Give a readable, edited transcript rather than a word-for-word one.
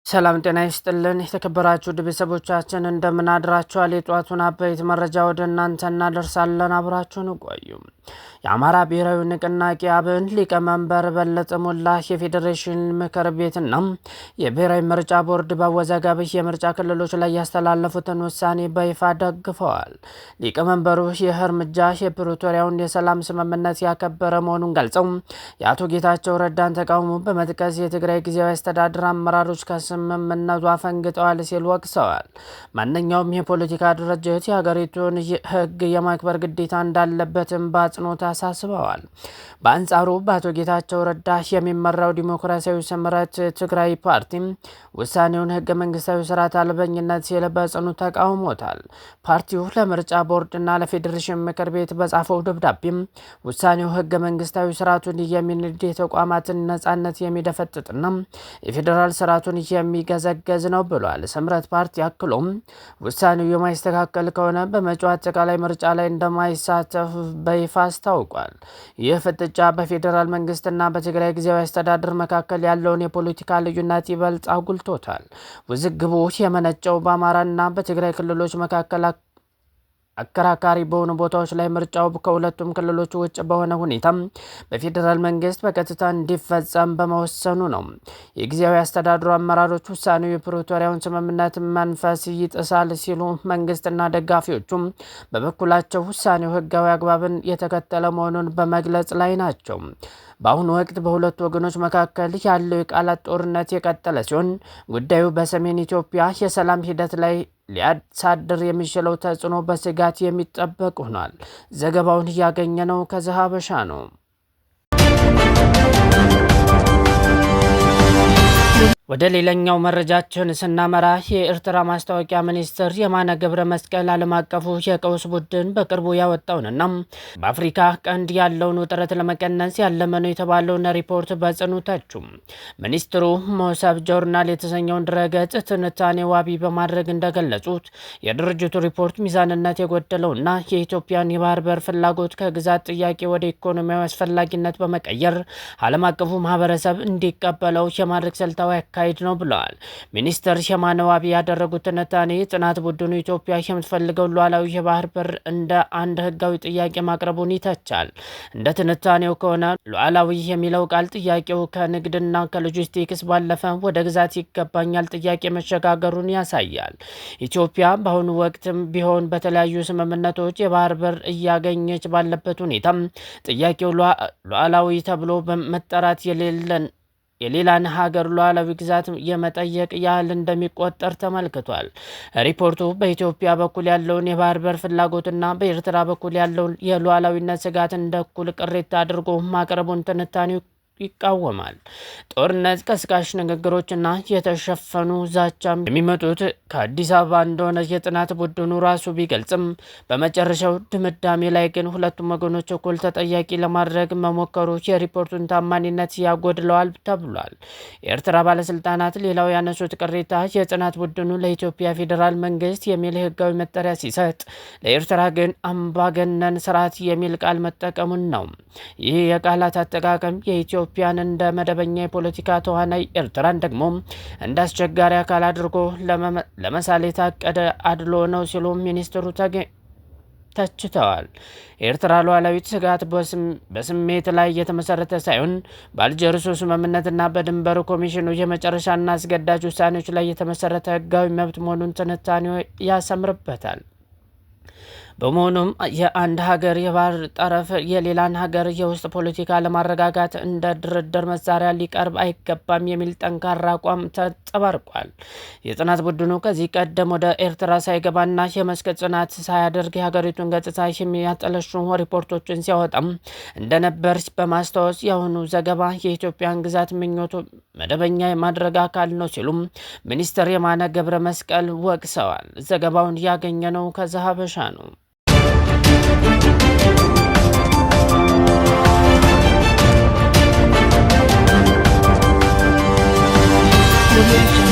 ሰላም ጤና ይስጥልን የተከበራችሁ ቤተሰቦቻችን እንደምን አድራችኋል? የጧቱን አበይት መረጃ ወደ እናንተ እናደርሳለን። አብራችሁን ቆዩ። የአማራ ብሔራዊ ንቅናቄ አብን ሊቀመንበር በለጠ ሞላ የፌዴሬሽን ምክር ቤትና የብሔራዊ ምርጫ ቦርድ በአወዛጋቢ የምርጫ ክልሎች ላይ ያስተላለፉትን ውሳኔ በይፋ ደግፈዋል። ሊቀመንበሩ ይህ እርምጃ የፕሪቶሪያውን የሰላም ስምምነት ያከበረ መሆኑን ገልጸው የአቶ ጌታቸው ረዳን ተቃውሞ በመጥቀስ የትግራይ ጊዜያዊ አስተዳደር አመራሮች ስምምነቱ አፈንግጠዋል ሲል ወቅሰዋል። ማንኛውም የፖለቲካ ድርጅት የሀገሪቱን ሕግ የማክበር ግዴታ እንዳለበትም በአጽንኦት አሳስበዋል። በአንጻሩ በአቶ ጌታቸው ረዳ የሚመራው ዲሞክራሲያዊ ስምረት ትግራይ ፓርቲ ውሳኔውን ሕገ መንግስታዊ ስርዓት አልበኝነት ሲል በጽኑ ተቃውሞታል። ፓርቲው ለምርጫ ቦርድና ለፌዴሬሽን ምክር ቤት በጻፈው ደብዳቤም ውሳኔው ሕገ መንግስታዊ ስርዓቱን የሚንድ የተቋማትን ነጻነት የሚደፈጥጥና የፌዴራል ስርዓቱን የሚገዘገዝ ነው ብሏል። ስምረት ፓርቲ አክሎም ውሳኔው የማይስተካከል ከሆነ በመጪው አጠቃላይ ምርጫ ላይ እንደማይሳተፍ በይፋ አስታውቋል። ይህ ፍጥጫ በፌዴራል መንግስትና በትግራይ ጊዜያዊ አስተዳደር መካከል ያለውን የፖለቲካ ልዩነት ይበልጥ አጉልቶታል። ውዝግቡ የመነጨው በአማራና በትግራይ ክልሎች መካከል አከራካሪ በሆኑ ቦታዎች ላይ ምርጫው ከሁለቱም ክልሎች ውጭ በሆነ ሁኔታ በፌዴራል መንግስት በቀጥታ እንዲፈጸም በመወሰኑ ነው። የጊዜያዊ አስተዳደሩ አመራሮች ውሳኔው የፕሪቶሪያውን ስምምነት መንፈስ ይጥሳል ሲሉ፣ መንግስትና ደጋፊዎቹም በበኩላቸው ውሳኔው ህጋዊ አግባብን የተከተለ መሆኑን በመግለጽ ላይ ናቸው። በአሁኑ ወቅት በሁለቱ ወገኖች መካከል ያለው የቃላት ጦርነት የቀጠለ ሲሆን ጉዳዩ በሰሜን ኢትዮጵያ የሰላም ሂደት ላይ ሊያሳድር የሚችለው ተጽዕኖ በስጋት የሚጠበቅ ሆኗል። ዘገባውን እያገኘ ነው ከዘሀበሻ ነው። ወደ ሌላኛው መረጃችን ስናመራ የኤርትራ ማስታወቂያ ሚኒስትር የማነ ገብረ መስቀል ዓለም አቀፉ የቀውስ ቡድን በቅርቡ ያወጣውንና በአፍሪካ ቀንድ ያለውን ውጥረት ለመቀነስ ያለመ ነው የተባለውን ሪፖርት በጽኑ ተቹ። ሚኒስትሩ ሞሳብ ጆርናል የተሰኘውን ድረገጽ ትንታኔ ዋቢ በማድረግ እንደገለጹት የድርጅቱ ሪፖርት ሚዛንነት የጎደለውና የኢትዮጵያን የባህር በር ፍላጎት ከግዛት ጥያቄ ወደ ኢኮኖሚያዊ አስፈላጊነት በመቀየር ዓለም አቀፉ ማህበረሰብ እንዲቀበለው የማድረግ ስልታዊ አካሄድ ነው ብለዋል። ሚኒስተር የማነ ዋቢ ያደረጉት ትንታኔ ጥናት ቡድኑ ኢትዮጵያ የምትፈልገው ሉዓላዊ የባህር በር እንደ አንድ ህጋዊ ጥያቄ ማቅረቡን ይተቻል። እንደ ትንታኔው ከሆነ ሉዓላዊ የሚለው ቃል ጥያቄው ከንግድና ከሎጂስቲክስ ባለፈ ወደ ግዛት ይገባኛል ጥያቄ መሸጋገሩን ያሳያል። ኢትዮጵያ በአሁኑ ወቅትም ቢሆን በተለያዩ ስምምነቶች የባህር በር እያገኘች ባለበት ሁኔታ ጥያቄው ሉዓላዊ ተብሎ በመጠራት የሌላን ሀገር ሉዓላዊ ግዛት የመጠየቅ ያህል እንደሚቆጠር ተመልክቷል። ሪፖርቱ በኢትዮጵያ በኩል ያለውን የባህር በር ፍላጎትና በኤርትራ በኩል ያለውን የሉዓላዊነት ስጋት እንደ እኩል ቅሬታ አድርጎ ማቅረቡን ትንታኔው ይቃወማል። ጦርነት፣ ቀስቃሽ ንግግሮችና የተሸፈኑ ዛቻም የሚመጡት ከአዲስ አበባ እንደሆነ የጥናት ቡድኑ ራሱ ቢገልጽም በመጨረሻው ድምዳሜ ላይ ግን ሁለቱም ወገኖች እኩል ተጠያቂ ለማድረግ መሞከሩ የሪፖርቱን ታማኒነት ያጎድለዋል ተብሏል። የኤርትራ ባለስልጣናት ሌላው ያነሱት ቅሬታ የጥናት ቡድኑ ለኢትዮጵያ ፌዴራል መንግስት የሚል ህጋዊ መጠሪያ ሲሰጥ ለኤርትራ ግን አምባገነን ስርዓት የሚል ቃል መጠቀሙን ነው። ይህ የቃላት አጠቃቀም የኢትዮጵያን እንደ መደበኛ የፖለቲካ ተዋናይ ኤርትራን ደግሞ እንደ አስቸጋሪ አካል አድርጎ ለመሳል የታቀደ አድሎ ነው ሲሉ ሚኒስትሩ ተችተዋል። ኤርትራ ሉዓላዊት ስጋት በስሜት ላይ የተመሰረተ ሳይሆን በአልጀርሱ ስምምነትና በድንበር ኮሚሽኑ የመጨረሻና አስገዳጅ ውሳኔዎች ላይ የተመሰረተ ህጋዊ መብት መሆኑን ትንታኔው ያሰምርበታል። በመሆኑም የአንድ ሀገር የባህር ጠረፍ የሌላን ሀገር የውስጥ ፖለቲካ ለማረጋጋት እንደ ድርድር መሳሪያ ሊቀርብ አይገባም የሚል ጠንካራ አቋም ተንጸባርቋል። የጥናት ቡድኑ ከዚህ ቀደም ወደ ኤርትራ ሳይገባና የመስክ ጥናት ሳያደርግ የሀገሪቱን ገጽታ የሚያጠለሹ ሪፖርቶችን ሲያወጣም እንደነበር በማስታወስ የአሁኑ ዘገባ የኢትዮጵያን ግዛት ምኞቱ መደበኛ የማድረግ አካል ነው ሲሉም ሚኒስትር የማነ ገብረ መስቀል ወቅሰዋል። ዘገባውን ያገኘነው ከዘሀበሻ ነው። Thank you.